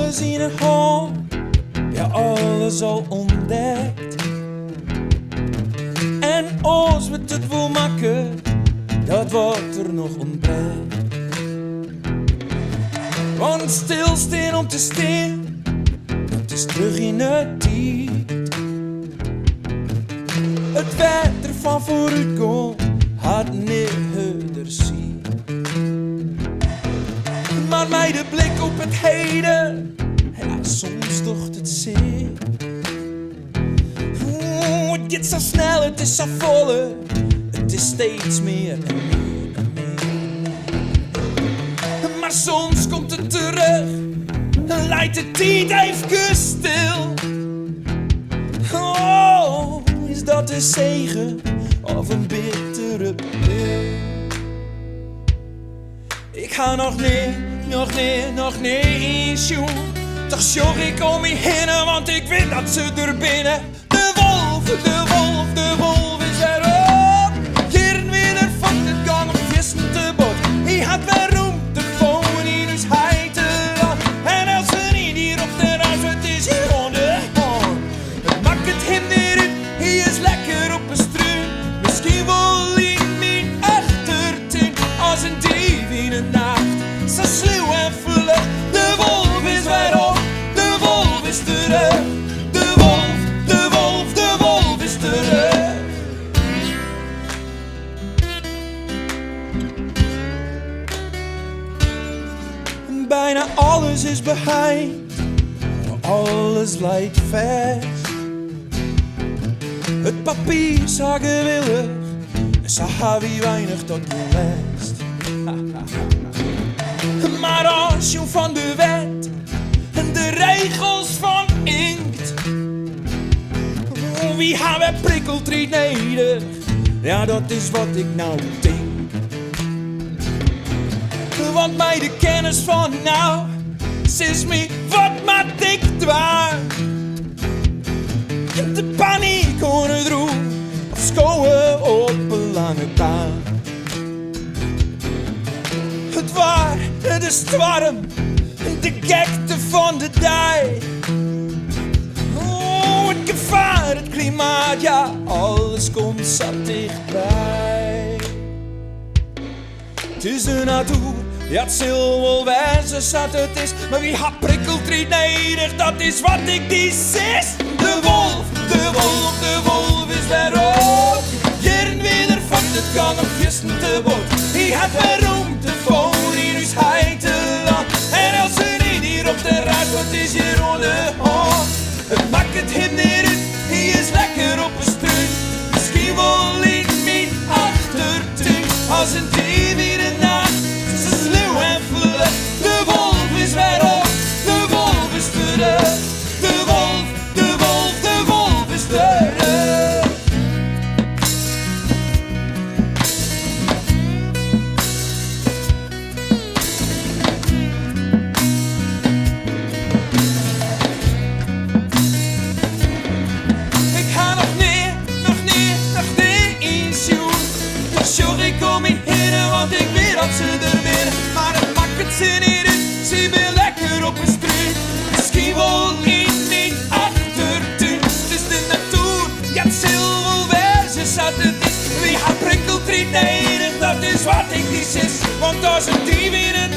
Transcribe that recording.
alles in een hand, ja alles al ontdekt. En als we het wil maken, dat wat er nog ontbreekt. Want stilstaan om te staan, dat is terug in het tijd. Het water van vooruitkomt, had neerheuder zien. Maar mij de blik op het heden, ja, soms docht het zeer. Het gaat zo snel, het is zo volle, het is steeds meer en meer en meer. Maar soms komt het terug, en leidt de tijd even stil. Oh, is dat een zegen of een bittere pil? Ik ga nog niet eens joen. Toch zorg ik om me heen, want ik weet dat ze er binnen. De wolf is erop. Hier weer van het gang op vissen te bot. Hij had weer ruimte voor in ons huis te laat. En als ze niet hier op de raad, het is hier onder hand. Het maakt het hem niet uit, hij is lekker op een struin. Misschien wel in mijn achtertuin, als een dief in de nacht. Zo sluw en vlug, de wolf is weer op, de wolf is terug. De wolf is terug. Bijna alles is behind, alles lijkt vast. Het papier zag gewillig, en zag wie weinig tot je lest. Maar als je van de wet en de regels van inkt, wie hebben prikkeltriet neder? Ja, dat is wat ik nou denk. Want mij de kennis van nou, is me wat maar dik dwaar. De paniek onder het roer, of schouwen op een lange baan. Het waar, het is warm, de gekte van de dij. Oh, het gevaar, het klimaat, ja, alles komt zo dichtbij. Het is de natuur, ja, het zal wel wijzen zat het is. Maar wie had prikkeltriet nodig, dat is wat ik die zes. De wolf is weer op. Hier weer van het gang op vissen te bot. Hij had weer ruimte voor in ons huis te laat. En als ze niet hier op de raad, wat is hier onder hand? Het maakt het hem niet uit, hij is lekker op een struin. Misschien wel in mijn achtertuin, als een dief in de nacht. Ze sluw en vlug, de wolf is weer op, de wolf is terug. De wolf is terug. Ik ga nog niet eens joen. Toch zorg ik om me heen, want ik weet dat ze er weer. Maar het maakt het ze niet uit, ze weer lekker op een struin. Misschien wel in mijn achtertuin. Het is de natuur, ja het zal wel wezen zat het is. Wie had prikkeltriet nodig, dat is wat ik niet is. Want als een dief in het